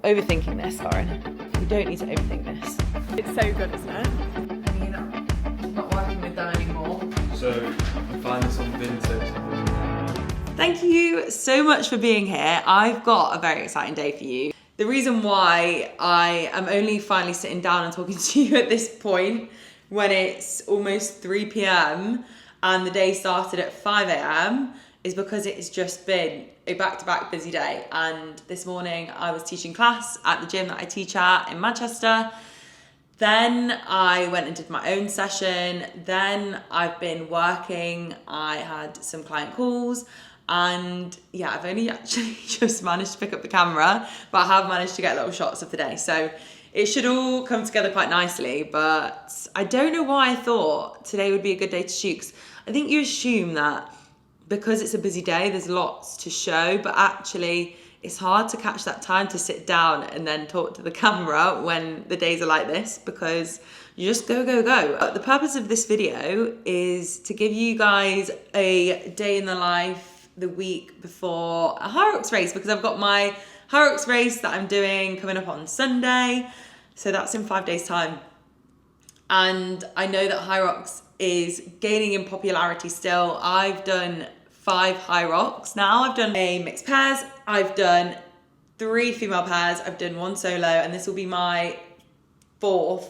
Overthinking this, Lauren. We don't need to overthink this. It's so good, isn't it? I mean, I'm not working with them anymore. So, I find this on Vinted. Thank you so much for being here. I've got a very exciting day for you. The reason why I am only finally sitting down and talking to you at this point when it's almost 3 p.m. and the day started at 5 a.m. is because it's just been a back-to-back busy day. And this morning I was teaching class at the gym that I teach at in Manchester. Then I went and did my own session. Then I've been working. I had some client calls. And yeah, I've only actually just managed to pick up the camera, but I have managed to get little shots of the day. So it should all come together quite nicely, but I don't know why I thought today would be a good day to shoot. 'Cause I think you assume that because it's a busy day, there's lots to show, but actually it's hard to catch that time to sit down and then talk to the camera when the days are like this, because you just go, go, go. But the purpose of this video is to give you guys a day in the life the week before a HYROX race, because I've got my HYROX race that I'm doing coming up on Sunday. So that's in 5 days time. And I know that HYROX is gaining in popularity still. I've done 5 HYROX now. I've done a mixed pairs, I've done 3 female pairs, I've done 1 solo, and this will be my 4th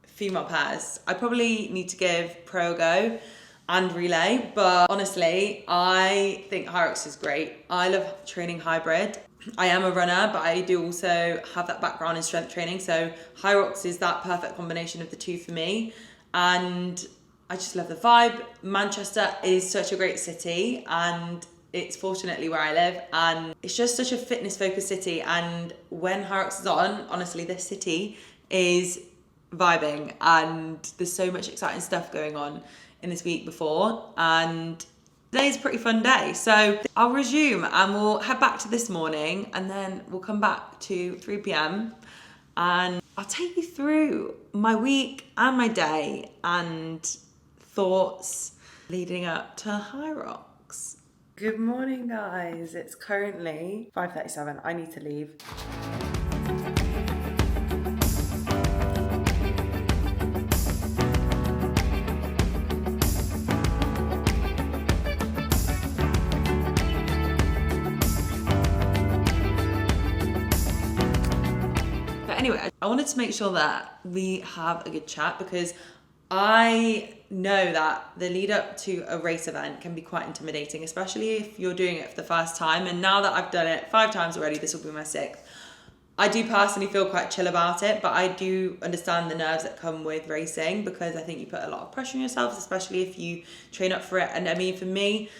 female pairs. I probably need to give pro a go and relay, but honestly, I think HYROX is great. I love training hybrid. I am a runner, but I do also have that background in strength training, so HYROX is that perfect combination of the two for me, and I just love the vibe. Manchester is such a great city, and it's fortunately where I live, and it's just such a fitness focused city, and when HYROX is on, honestly, this city is vibing, and there's so much exciting stuff going on in this week before, and today's a pretty fun day. So I'll resume and we'll head back to this morning, and then we'll come back to 3 p.m. and I'll take you through my week and my day and thoughts leading up to HYROX. Good morning, guys. It's currently 5:37. I need to leave. Anyway, I wanted to make sure that we have a good chat, because I know that the lead up to a race event can be quite intimidating, especially if you're doing it for the first time. And now that I've done it 5 times already, this will be my 6th. I do personally feel quite chill about it, but I do understand the nerves that come with racing, because I think you put a lot of pressure on yourself, especially if you train up for it. And I mean, for me,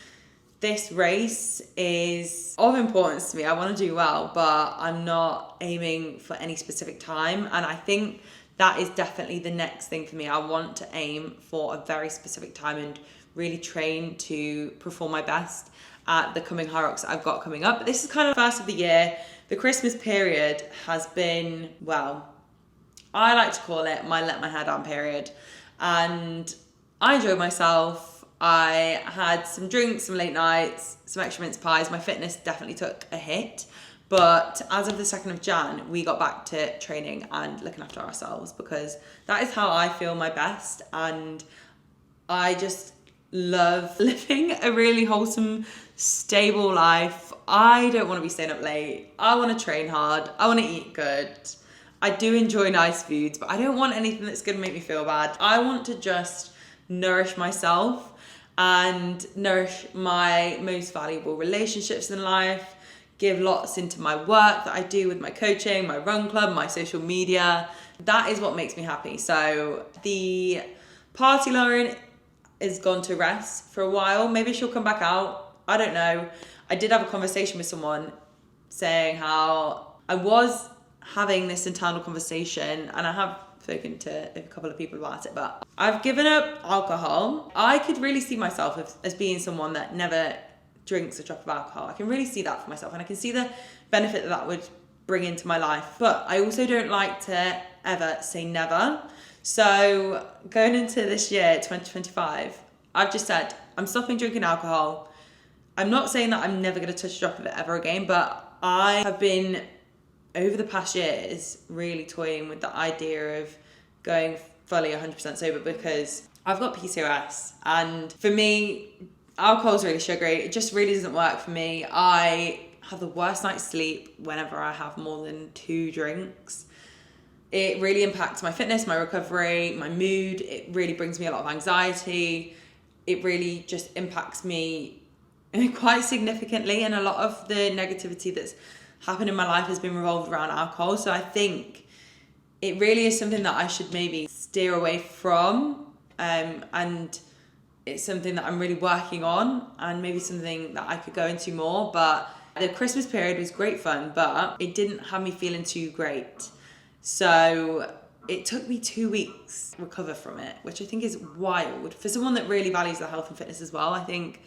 this race is of importance to me. I want to do well, but I'm not aiming for any specific time. And I think that is definitely the next thing for me. I want to aim for a very specific time and really train to perform my best at the coming HYROX I've got coming up. But this is kind of the first of the year. The Christmas period has been, well, I like to call it my let my hair down period. And I enjoyed myself. I had some drinks, some late nights, some extra mince pies. My fitness definitely took a hit. But as of the 2nd of Jan, we got back to training and looking after ourselves, because that is how I feel my best. And I just love living a really wholesome, stable life. I don't want to be staying up late. I want to train hard. I want to eat good. I do enjoy nice foods, but I don't want anything that's going to make me feel bad. I want to just nourish myself and nourish my most valuable relationships in life, give lots into my work that I do with my coaching, my run club, my social media. That is what makes me happy. So the party Lauren is gone to rest for a while. Maybe she'll come back out. I don't know. I did have a conversation with someone saying how I was having this internal conversation, and I have spoken to a couple of people about it, but I've given up alcohol. I could really see myself as being someone that never drinks a drop of alcohol. I can really see that for myself, and I can see the benefit that that would bring into my life. But I also don't like to ever say never. So going into this year, 2025, I've just said, I'm stopping drinking alcohol. I'm not saying that I'm never going to touch a drop of it ever again, but I have been over the past years really toying with the idea of going fully 100% sober because I've got PCOS, and for me, alcohol's really sugary. It just really doesn't work for me. I have the worst night's sleep whenever I have more than 2 drinks. It really impacts my fitness, my recovery, my mood. It really brings me a lot of anxiety. It really just impacts me quite significantly, and a lot of the negativity that's happened in my life has been revolved around alcohol. So I think it really is something that I should maybe steer away from, and it's something that I'm really working on, and maybe something that I could go into more. But the Christmas period was great fun, but it didn't have me feeling too great. So it took me 2 weeks to recover from it, which I think is wild. For someone that really values their health and fitness as well, I think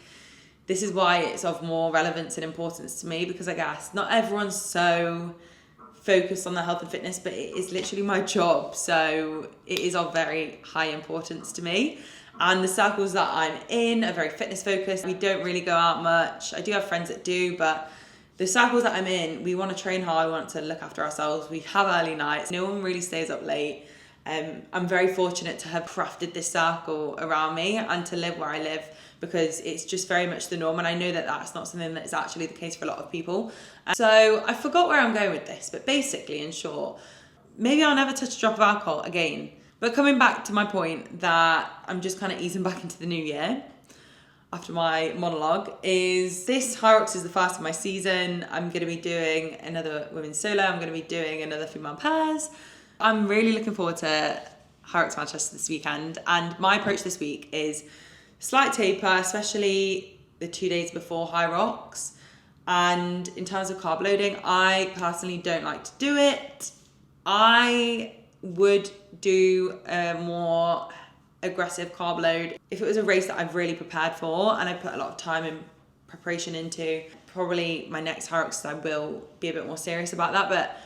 this is why it's of more relevance and importance to me, because I guess not everyone's so focused on their health and fitness, but it is literally my job. So it is of very high importance to me. And the circles that I'm in are very fitness focused. We don't really go out much. I do have friends that do, but the circles that I'm in, we want to train hard, we want to look after ourselves. We have early nights. No one really stays up late. I'm very fortunate to have crafted this circle around me and to live where I live, because it's just very much the norm. And I know that that's not something that is actually the case for a lot of people. So I forgot where I'm going with this, but basically, in short, maybe I'll never touch a drop of alcohol again. But coming back to my point that I'm just kind of easing back into the new year after my monologue, is this HYROX is the first of my season. I'm going to be doing another women's solo. I'm going to be doing another female pairs. I'm really looking forward to HYROX Manchester this weekend. And my approach this week is slight taper, especially the 2 days before HYROX. And in terms of carb loading, I personally don't like to do it. I would do a more aggressive carb load if it was a race that I've really prepared for and I put a lot of time and preparation into. Probably my next HYROX I will be a bit more serious about that, but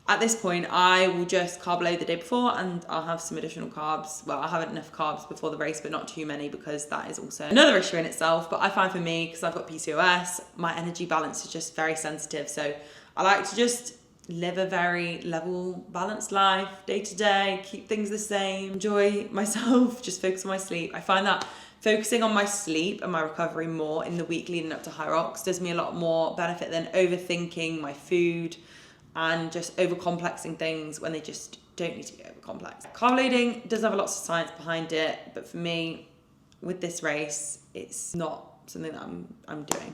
at this point I will just carb load the day before and I'll have some additional carbs. Well, I'll have enough carbs before the race, but not too many, because that is also another issue in itself. But I find for me, because I've got PCOS, my energy balance is just very sensitive, so I like to just live a very level, balanced life day to day, keep things the same, enjoy myself, just focus on my sleep. I find that focusing on my sleep and my recovery more in the week leading up to HYROX does me a lot more benefit than overthinking my food and just overcomplexing things when they just don't need to be overcomplex. Carb loading does have a lot of science behind it, but for me, with this race, it's not something that I'm doing.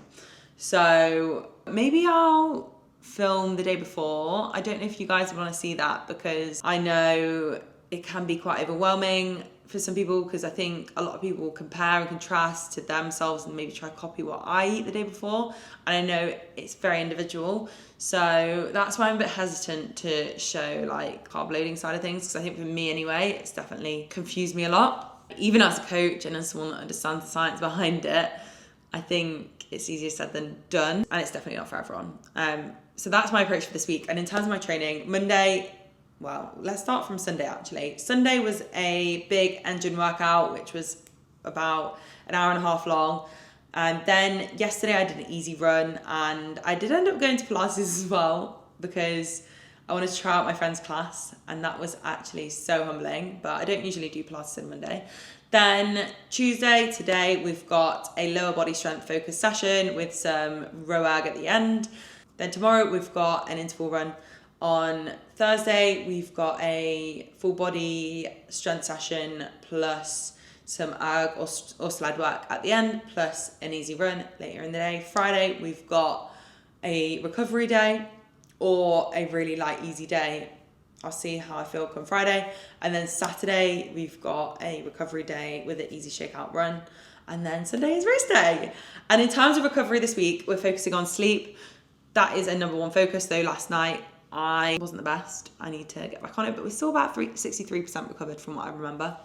So maybe I'll film the day before. I don't know if you guys want to see that, because I know it can be quite overwhelming for some people, because I think a lot of people compare and contrast to themselves and maybe try to copy what I eat the day before, and I know it's very individual, so that's why I'm a bit hesitant to show like carb loading side of things, because I think for me anyway, it's definitely confused me a lot. Even as a coach and as someone that understands the science behind it, I think it's easier said than done, and it's definitely not for everyone. So that's my approach for this week. And in terms of my training, Monday, well, let's start from Sunday actually. Sunday was a big engine workout, which was about an hour and a half long. And then yesterday I did an easy run, and I did end up going to Pilates as well, because I wanted to try out my friend's class, and that was actually so humbling, but I don't usually do Pilates on Monday. Then Tuesday, today, we've got a lower body strength focused session with some ROAG at the end. Then tomorrow we've got an interval run. On Thursday, we've got a full body strength session plus some erg or sled work at the end, plus an easy run later in the day. Friday, we've got a recovery day or a really light, easy day. I'll see how I feel come Friday. And then Saturday, we've got a recovery day with an easy shakeout run. And then Sunday is race day. And in terms of recovery this week, we're focusing on sleep. That is a number one focus, though. Last night, I wasn't the best. I need to get back on it, but we're still about 63% recovered from what I remember.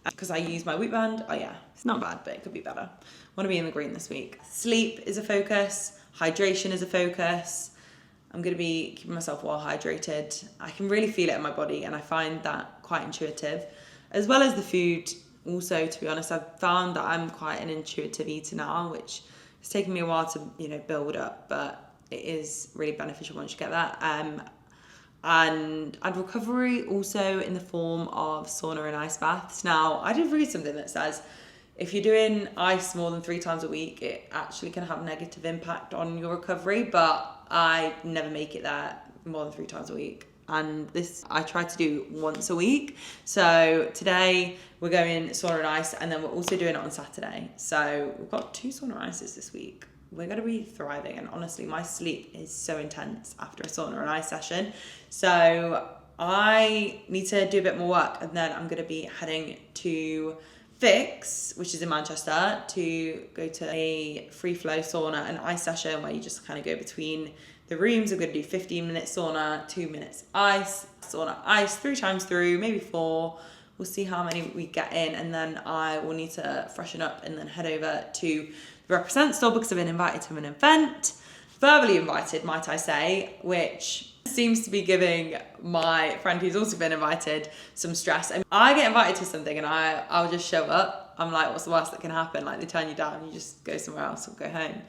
Because I use my wheat band. Oh yeah, it's not bad, but it could be better. I want to be in the green this week. Sleep is a focus. Hydration is a focus. I'm going to be keeping myself well hydrated. I can really feel it in my body, and I find that quite intuitive. As well as the food also, to be honest, I've found that I'm quite an intuitive eater now, which has taken me a while to, build up, but it is really beneficial once you get that. and recovery also in the form of sauna and ice baths. Now, I did read something that says if you're doing ice more than 3 times a week, it actually can have a negative impact on your recovery, but I never make it there more than 3 times a week. And this I try to do once a week. So today we're going sauna and ice, and then we're also doing it on Saturday. So we've got 2 sauna and ices this week. We're going to be thriving, and honestly my sleep is so intense after a sauna and ice session. So I need to do a bit more work, and then I'm going to be heading to Fix, which is in Manchester, to go to a free flow sauna and ice session where you just kind of go between the rooms. I'm going to do 15-minute sauna, 2 minutes ice, sauna, ice, 3 times through, maybe 4. We'll see how many we get in, and then I will need to freshen up and then head over to the Represent store because I've been invited to an event. Verbally invited, might I say, which seems to be giving my friend who's also been invited some stress. And I get invited to something and I'll just show up. I'm like, what's the worst that can happen? Like, they turn you down, you just go somewhere else or go home.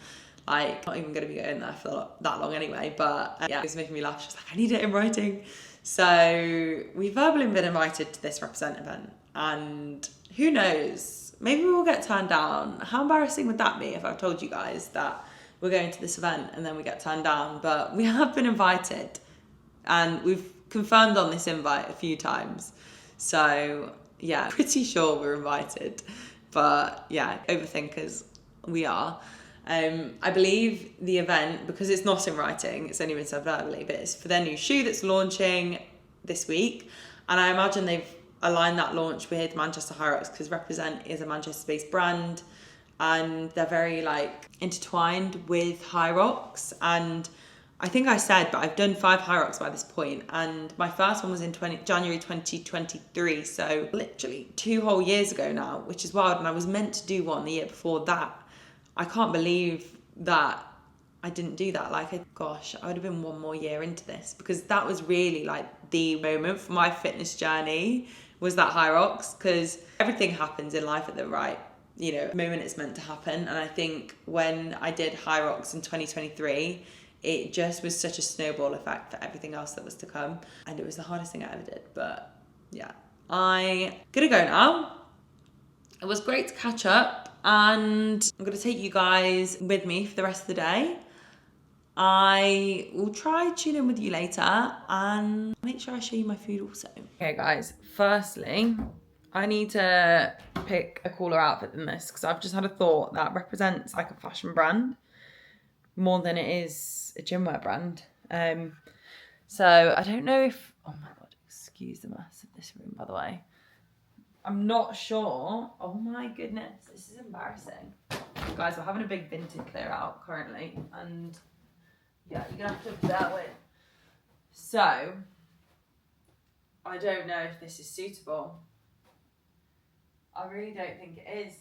Like, not even going to be going there for that long anyway. But yeah, it's making me laugh. She's like, I need it in writing. So we've verbally been invited to this Represent event, and who knows, maybe we'll get turned down. How embarrassing would that be if I've told you guys that we're going to this event and then we get turned down? But we have been invited, and we've confirmed on this invite a few times. So yeah, pretty sure we're invited. But yeah, overthinkers we are. I believe the event, because it's not in writing, it's only been said verbally, but it's for their new shoe that's launching this week. And I imagine they've aligned that launch with Manchester HYROX, because Represent is a Manchester-based brand, and they're very like intertwined with HYROX. And I think I said, but I've done 5 HYROX by this point, and my first one was in January 2023, so literally 2 whole years ago now, which is wild. And I was meant to do one the year before that. I can't believe that I didn't do that. Like, gosh, I would have been 1 more year into this, because that was really like the moment for my fitness journey, was that HYROX, because everything happens in life at the right, moment it's meant to happen. And I think when I did HYROX in 2023, it just was such a snowball effect for everything else that was to come. And it was the hardest thing I ever did. But yeah, I'm gonna go now. It was great to catch up, and I'm going to take you guys with me for the rest of the day. I will try tune in with you later and make sure I show you my food also. Okay guys, firstly, I need to pick a cooler outfit than this, because I've just had a thought that represents like a fashion brand more than it is a gym wear brand. So I don't know if, oh my God, excuse the mess of this room, by the way. I'm not sure. Oh my goodness, this is embarrassing. Guys, we're having a big vintage clear out currently, and yeah, you're gonna have to bear with. So, I don't know if this is suitable. I really don't think it is.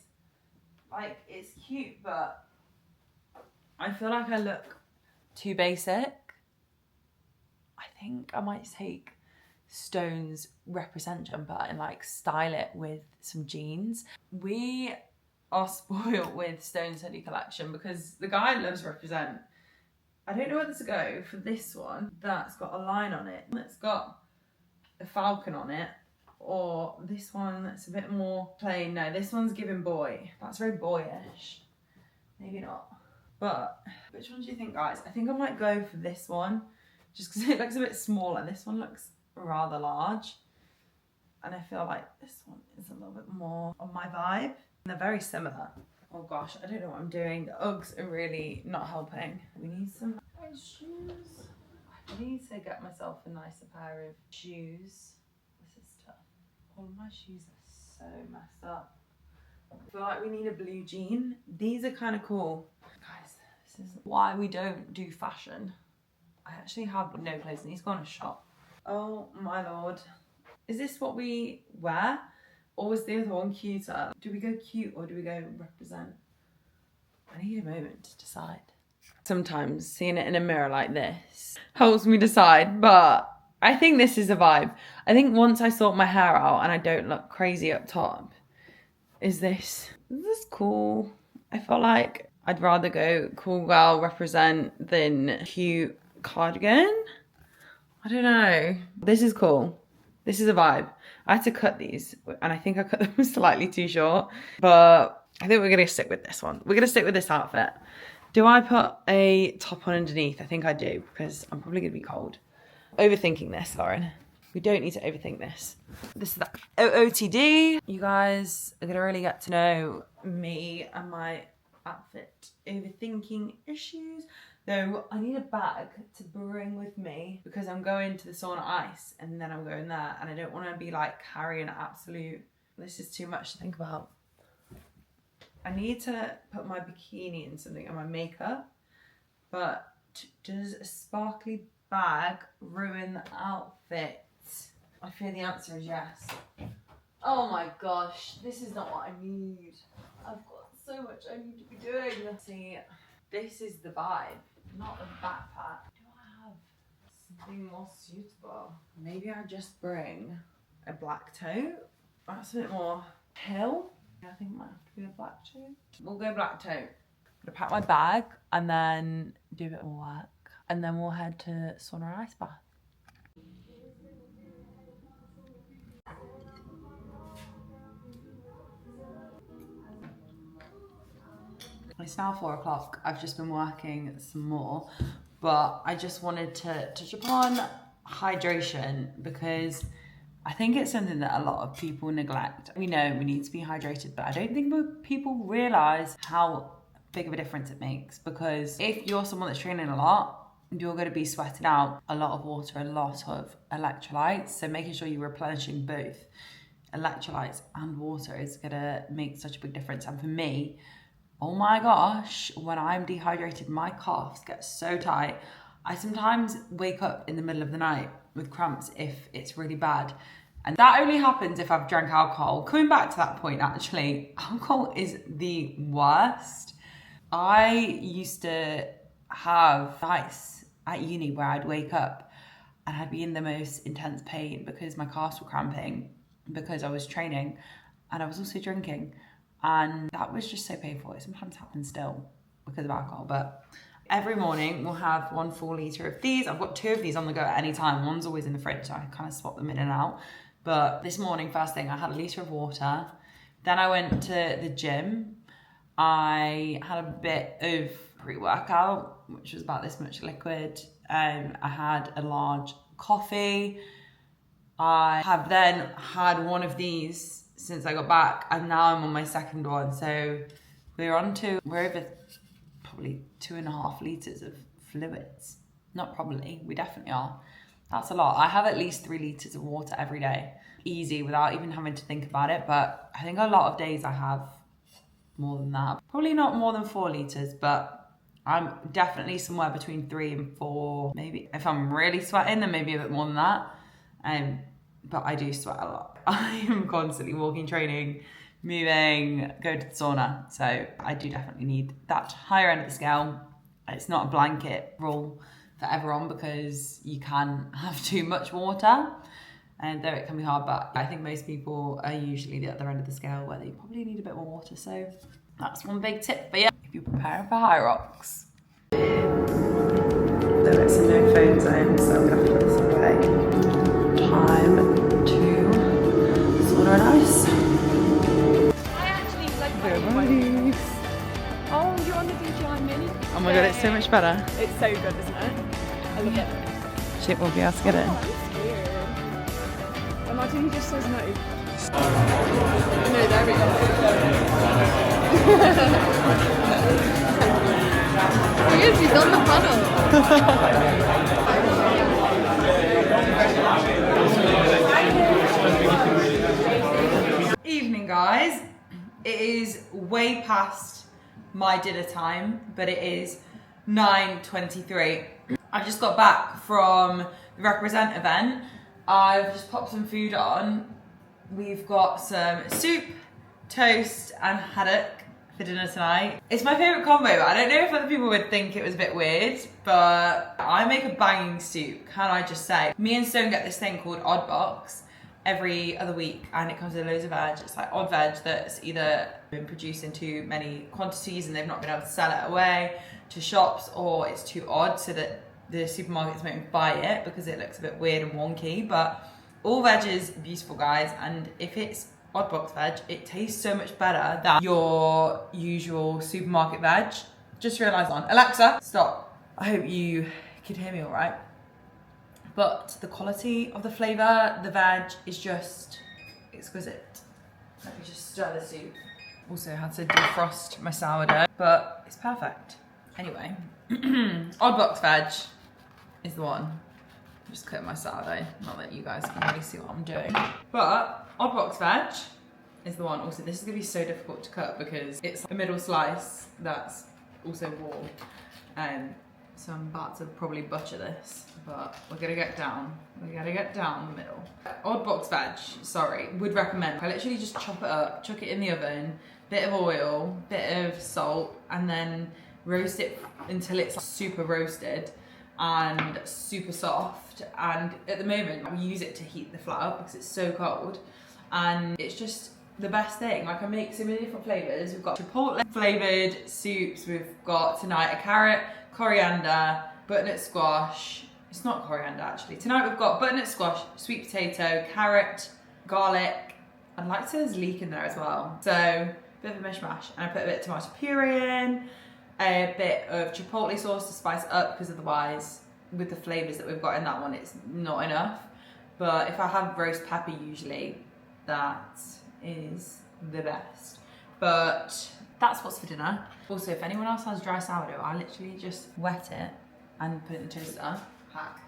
Like, it's cute, but I feel like I look too basic. I think I might take Stone's Represent jumper and like style it with some jeans. We are spoiled with Stone's hoodie collection because the guy loves Represent. I don't know whether to go for this one that's got a line on it, that's got a falcon on it, or this one that's a bit more plain. No, this one's giving boy. That's very boyish. Maybe not. But which one do you think, guys? I think I might go for this one just because it looks a bit smaller. This one looks rather large, and I feel like this one is a little bit more on my vibe. And they're very similar. Oh gosh, I don't know what I'm doing. The Uggs are really not helping. We need some nice shoes. I need to get myself a nicer pair of shoes. This is tough. All of my shoes are so messed up. I feel like we need a blue jean. These are kind of cool. Guys, this is why we don't do fashion. I actually have no clothes and these go on a shop. Oh my lord. Is this what we wear? Or was the other one cuter? Do we go cute or do we go Represent? I need a moment to decide. Sometimes seeing it in a mirror like this helps me decide, but I think this is a vibe. I think once I sort my hair out and I don't look crazy up top, is this cool? I feel like I'd rather go cool girl Represent than cute cardigan. I don't know. This is cool. This is a vibe. I had to cut these, and I think I cut them slightly too short, but I think we're gonna stick with this one. We're gonna stick with this outfit. Do I put a top on underneath? I think I do, because I'm probably gonna be cold. Overthinking this, Lauren. We don't need to overthink this. This is the OOTD. You guys are gonna really get to know me and my outfit overthinking issues. Though I need a bag to bring with me because I'm going to the sauna ice and then I'm going there, and I don't want to be like carrying absolute, this is too much to think about. I need to put my bikini in something and my makeup, but does a sparkly bag ruin the outfit? I fear the answer is yes. Oh my gosh, this is not what I need. I've got so much I need to be doing. See, this is the vibe, not a backpack. Do I have something more suitable? Maybe I just bring a black tote. That's a bit more hill. I think it might have to be a black tote. We'll go black tote. I'm gonna pack my bag and then do a bit more work, and then we'll head to sauna and ice bath. It's now 4 o'clock. I've just been working some more, but I just wanted to touch upon hydration because I think it's something that a lot of people neglect. We know we need to be hydrated, but I don't think people realise how big of a difference it makes, because if you're someone that's training a lot, you're going to be sweating out a lot of water, a lot of electrolytes. So making sure you're replenishing both electrolytes and water is going to make such a big difference. And for me, oh my gosh, when I'm dehydrated, my calves get so tight. I sometimes wake up in the middle of the night with cramps if it's really bad. And that only happens if I've drank alcohol. Coming back to that point, actually, alcohol is the worst. I used to have nights at uni where I'd wake up and I'd be in the most intense pain because my calves were cramping because I was training and I was also drinking. And that was just so painful. It sometimes happens still because of alcohol. But every morning we'll have 1 full litre of these. I've got 2 of these on the go at any time. One's always in the fridge, so I kind of swap them in and out. But this morning, first thing, I had a litre of water. Then I went to the gym. I had a bit of pre-workout, which was about this much liquid. I had a large coffee. I have then had one of these since I got back, and now I'm on my second one. So we're over probably 2.5 litres of fluids. Not probably, we definitely are. That's a lot. I have at least 3 litres of water every day. Easy, without even having to think about it. But I think a lot of days I have more than that. Probably not more than 4 litres, but I'm definitely somewhere between 3 and 4. Maybe if I'm really sweating, then maybe a bit more than that. But I do sweat a lot. I am constantly walking, training, moving, going to the sauna. So I do definitely need that higher end of the scale. It's not a blanket rule for everyone because you can have too much water, and though it can be hard, but I think most people are usually the other end of the scale where they probably need a bit more water. So that's one big tip. But yeah, if you're preparing for HYROX. Though it's a no phone zone, so I'm gonna have to put this away. Time to sauna and ice. I actually like Oh, you're on the DJI Mini? Oh my god, it's so much better. It's so good, isn't it? I love it. Shit, we'll be able to get it. I'm scared. Imagine he just says no. No, there we go. Oh yes, he's on the panel. Evening, guys. It is way past my dinner time, but it is 9:23. I just got back from the Represent event. I've just popped some food on. We've got some soup, toast, and haddock for dinner tonight. It's my favourite combo. I don't know if other people would think it was a bit weird, but I make a banging soup, can I just say. Me and Stone get this thing called Odd Box every other week, and it comes with loads of veg. It's like odd veg that's either been produced in too many quantities and they've not been able to sell it away to shops, or it's too odd so that the supermarkets won't buy it because it looks a bit weird and wonky, but all veg is beautiful, guys, and if it's odd box veg, it tastes so much better than your usual supermarket veg. Just realised on Alexa, stop. I hope you can hear me all right. But the quality of the flavour, the veg is just exquisite. Let me just stir the soup. Also had to defrost my sourdough, but it's perfect. Anyway, odd box veg is the one. I'm just cutting my sourdough, not that you guys can really see what I'm doing. But odd box veg is the one. Also, this is gonna be so difficult to cut because it's a middle slice that's also warm. So I'm about to probably butcher this, but we're gonna get down. We're gonna get down the middle. Odd box veg, sorry, would recommend. I literally just chop it up, chuck it in the oven, bit of oil, bit of salt, and then roast it until it's super roasted and super soft. And at the moment, we use it to heat the flat up because it's so cold. And it's just the best thing. Like, I make so many different flavors. We've got chipotle flavored soups. We've got tonight a carrot, coriander, butternut squash. It's not coriander actually. Tonight we've got butternut squash, sweet potato, carrot, garlic. I'd like to say there's leek in there as well. So a bit of a mishmash. And I put a bit of tomato puree in, a bit of chipotle sauce to spice it up because otherwise with the flavors that we've got in that one, it's not enough. But if I have roast pepper usually, that is the best. But that's what's for dinner. Also, if anyone else has dry sourdough, I literally just wet it and put it in the toaster. Hack.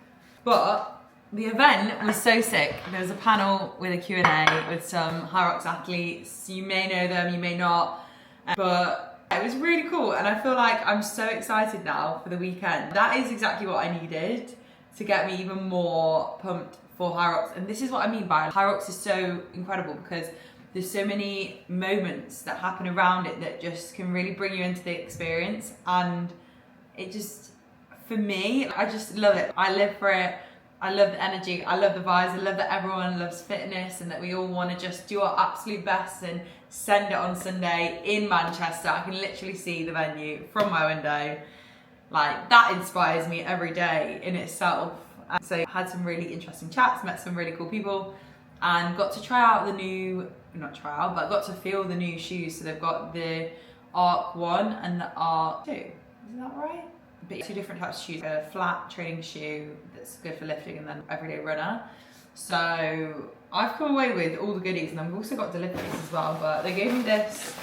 But the event was so sick. There was a panel with a Q&A with some HYROX athletes. You may know them, you may not. But it was really cool, and I feel like I'm so excited now for the weekend. That is exactly what I needed to get me even more pumped for HYROX. And this is what I mean by HYROX is so incredible because there's so many moments that happen around it that just can really bring you into the experience. And it just, for me, I just love it. I live for it. I love the energy. I love the vibes. I love that everyone loves fitness and that we all want to just do our absolute best and send it on Sunday in Manchester. I can literally see the venue from my window. Like, that inspires me every day in itself. And so I had some really interesting chats, met some really cool people, and got to try out the new, not try out, but got to feel the new shoes. So they've got the Arc 1 and the Arc 2. Is that right? But two different types of shoes. A flat training shoe that's good for lifting and then everyday runner. So I've come away with all the goodies, and I've also got deliveries as well, but they gave me this,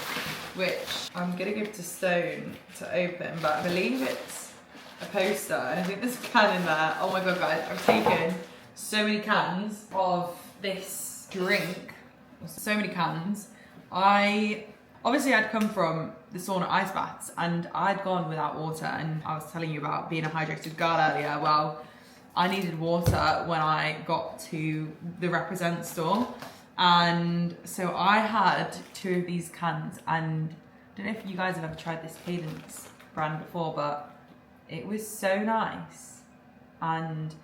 which I'm gonna give to Stone to open, but I believe it's a poster, and I think there's a can in there. Oh my God, guys, I've taken so many cans of this drink, so many cans. Obviously I'd come from the sauna ice baths and I'd gone without water, and I was telling you about being a hydrated girl earlier. Well, I needed water when I got to the Represent store, and so I had 2 of these cans, and I don't know if you guys have ever tried this Cadence brand before, but it was so nice. And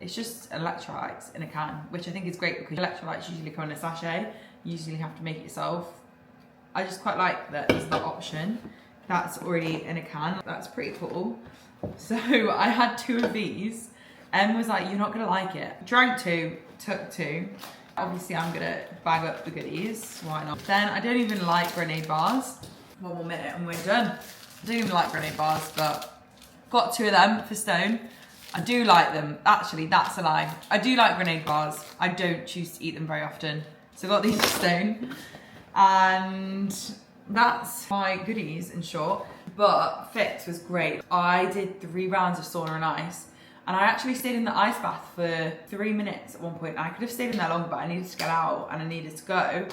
it's just electrolytes in a can, which I think is great because electrolytes usually come in a sachet. You usually have to make it yourself. I just quite like that there's the option that's already in a can. That's pretty cool. So I had 2 of these. Em was like, you're not gonna like it. Drank 2, took 2. Obviously I'm gonna bag up the goodies, why not? Then I don't even like grenade bars. One more minute and we're done. I don't even like grenade bars, but got 2 of them for Stone. I do like them. Actually, that's a lie. I do like grenade bars. I don't choose to eat them very often. So I got these for Stone. And that's my goodies in short. But Fix was great. I did 3 rounds of sauna and ice. And I actually stayed in the ice bath for 3 minutes at one point. I could have stayed in there longer, but I needed to get out and I needed to go.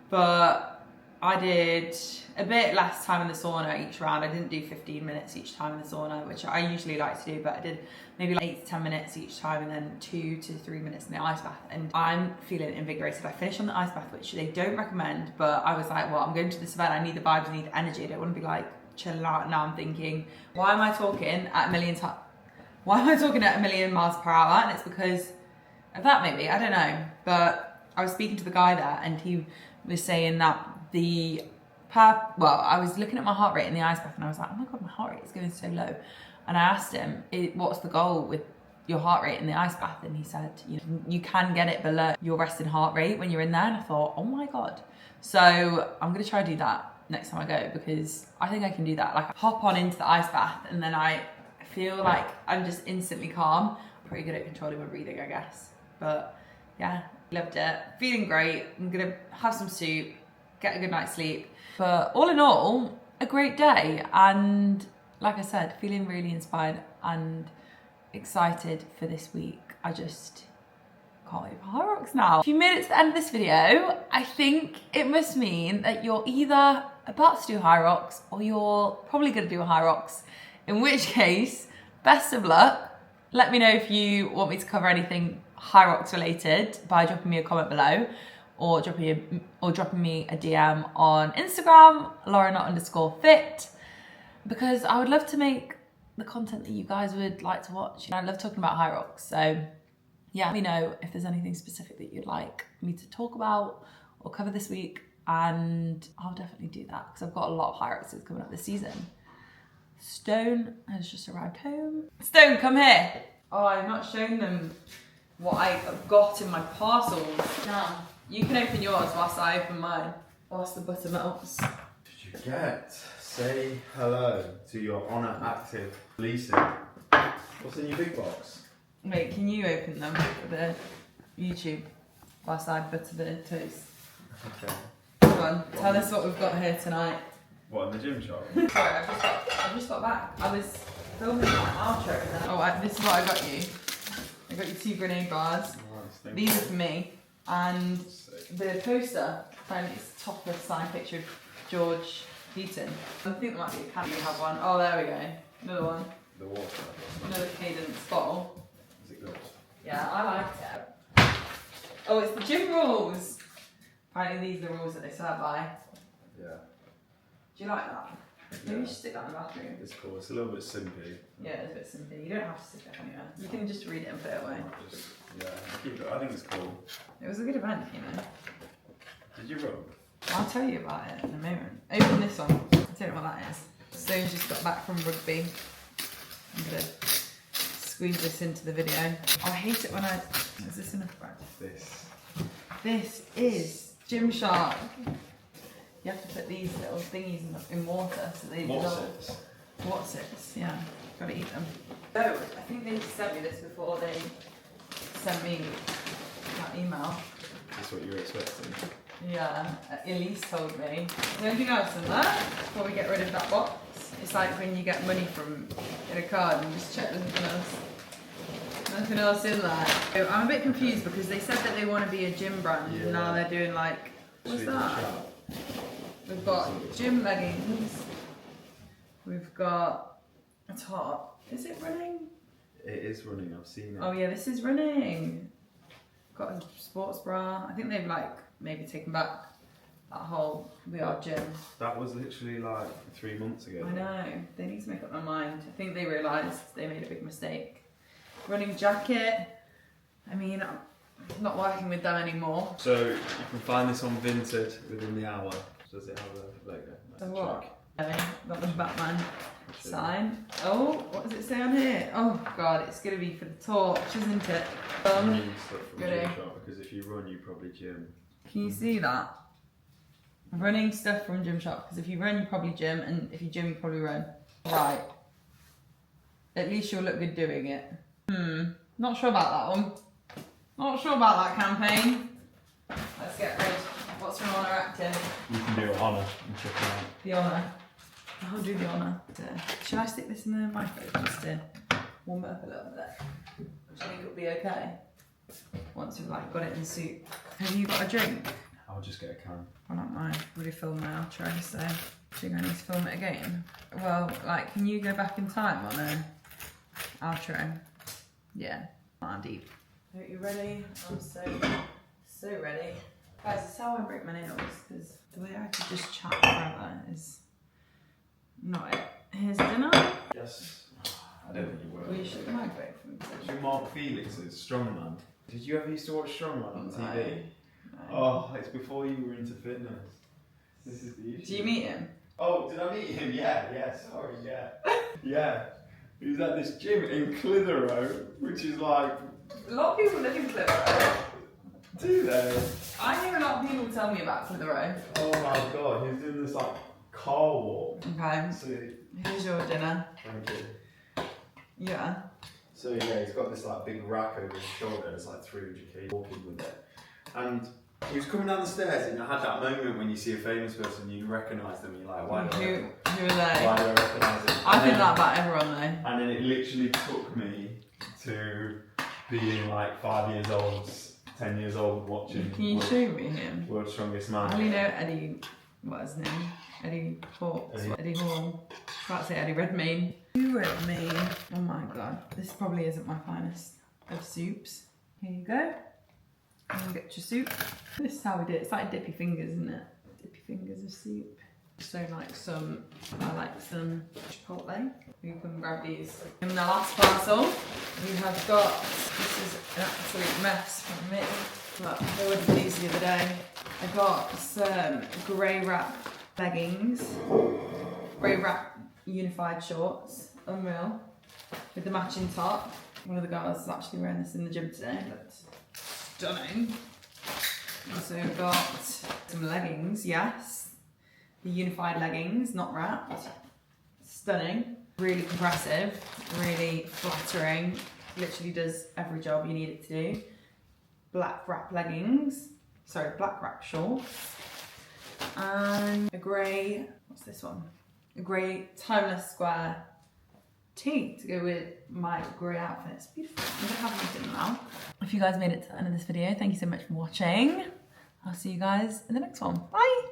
But I did a bit less time in the sauna each round. I didn't do 15 minutes each time in the sauna, which I usually like to do, but I did maybe like 8 to 10 minutes each time and then 2 to 3 minutes in the ice bath. And I'm feeling invigorated. I finished on the ice bath, which they don't recommend, but I was like, well, I'm going to this event. I need the vibes, I need the energy. I don't want to be like chilling out. Now I'm thinking, why am I talking at a million miles per hour? And it's because of that, maybe, I don't know. But I was speaking to the guy there and he was saying that I was looking at my heart rate in the ice bath and I was like, oh my God, my heart rate is going so low. And I asked him, what's the goal with your heart rate in the ice bath? And he said, you can get it below your resting heart rate when you're in there. And I thought, oh my God. So I'm gonna try to do that next time I go, because I think I can do that. Like, I hop on into the ice bath and then I feel like I'm just instantly calm. I'm pretty good at controlling my breathing, I guess. But yeah, loved it. Feeling great. I'm gonna have some soup, get a good night's sleep. But all in all, a great day. And like I said, feeling really inspired and excited for this week. I just can't wait for HYROX now. If you made it to the end of this video, I think it must mean that you're either about to do HYROX or you're probably gonna do a HYROX, in which case, best of luck. Let me know if you want me to cover anything HYROX related by dropping me a comment below, or dropping me a DM on Instagram, Laura_fit, because I would love to make the content that you guys would like to watch. I love talking about HYROX, so yeah, let me know if there's anything specific that you'd like me to talk about or cover this week, and I'll definitely do that because I've got a lot of HYROXs coming up this season. Stone has just arrived home. Stone, come here. Oh, I've not shown them what I got in my parcels. Now, you can open yours whilst I open mine, whilst the butter melts. Did you get? Say hello to your Honour Active Leasing. What's in your big box? Wait, can you open them for the YouTube whilst I butter the toast? Okay. Come on, tell us what we've got here tonight. What, in the gym shop? Sorry, I've just got back. I was filming my outro and then, this is what I got you. I got you 2 grenade bars. Nice, These are for me. And the poster, apparently it's a top of signed picture of George Heaton. I think there might be a can. You have one. Oh, there we go. Another one. The water. Another Cadence bottle. Is it good? Yeah, I liked it. Oh, it's the gym rules. Apparently these are the rules that they swear by. Yeah. Do you like that? Maybe you should stick that in the bathroom. It's cool. It's a little bit simpy. Yeah, it's a bit simple. You don't have to stick it anywhere. You can just read it and put it away. I think it's cool. It was a good event, you know. Did you run? I'll tell you about it in a moment. Open this one. I don't know what that is. Stone's just got back from rugby. I'm gonna squeeze this into the video. Oh, I hate it when is this enough bread? This is Gymshark. You have to put these little thingies in water so they dissolve. What's it? Yeah, gotta eat them. Oh, I think they sent me this before they sent me that email. That's what you were expecting. Yeah, Elise told me. Is there anything else in there before we get rid of that box? It's like when you get money from in a card and just check there's nothing else. Nothing else in there. So I'm a bit confused because they said that they want to be a gym brand and now they're doing like, what's that? We've got gym leggings. We've got a top. Is it running? It is running, I've seen it. Oh yeah, this is running. Got a sports bra. I think they've like maybe taken back that whole we are gym. That was literally like 3 months ago. I know. They need to make up their mind. I think they realised they made a big mistake. Running jacket. I mean, I'm not working with them anymore. So you can find this on Vinted within the hour. Does it have a logo? So what? Got the Batman sign. Oh, what does it say on here? Oh god, it's gonna be for the torch, isn't it? Running stuff from Gymshark, because if you run, you probably gym. Can you see that? Running stuff from Gymshark, because if you run, you probably gym, and if you gym, you probably run. Right. At least you'll look good doing it. Not sure about that one. Not sure about that campaign. Let's get rid. What's from Honour Active? You can do Honour and check it out. The Honour. I'll do the Honour. Should I stick this in the microwave just to warm it up a little bit? Do you think it'll be okay? Once we've like got it in the soup. Have you got a drink? I'll just get a can. I don't mind. I've already filmed my outro, so I think I need to film it again. Well, like, can you go back in time on an outro? Yeah, I'm deep. Are you ready? I'm so ready. Guys, this is how I break my nails, because the way I could just chat forever is not it. Here's dinner. Yes. I don't think you will. Will you shut the microwave for me? Do you Mark Felix's Strongman? Did you ever used to watch Strongman on TV? No. Oh, it's before you were into fitness. This is the issue. Do you meet him? Oh, did I meet him? Yeah, sorry, yeah. Yeah. He's at this gym in Clitheroe, which is like... A lot of people live in Clitheroe. Do they? I hear a lot of people tell me about Clitheroe. Oh my god, he's doing this like car walk. Okay. See? Here's your dinner. Thank you. Yeah. So yeah, he's got this like big rack over his shoulder, it's like 300 kg walking with it. And he was coming down the stairs and I had that moment when you see a famous person, you recognise them, you're like, why do Who are they? Why do I recognise them? I think that about everyone though. And then it literally took me to being like 5 years old, 10 years old watching Can you show me him? World's Strongest I Man. only know Eddie, what's his name? Eddie Hawks, Eddie Hall. I was about to say Eddie Redmayne. Redmayne. Oh my god, this probably isn't my finest of soups. Here you go. And get your soup. This is how we do it. It's like dippy fingers, isn't it? Dippy fingers of soup. So I like some chipotle. You can grab these. In the last parcel, we have got, this is an absolute mess from me, but I ordered these the other day. I got some grey wrap leggings, grey wrap unified shorts, unreal, with the matching top. One of the girls is actually wearing this in the gym today, but stunning. Also got some leggings, yes. The unified leggings, not wrapped. Stunning. Really compressive, really flattering. Literally does every job you need it to do. Black wrap leggings. Sorry, black wrap shorts. And a grey, what's this one? A grey timeless square tee to go with my grey outfit. It's beautiful. I don't have anything now. If you guys made it to the end of this video, thank you so much for watching. I'll see you guys in the next one. Bye!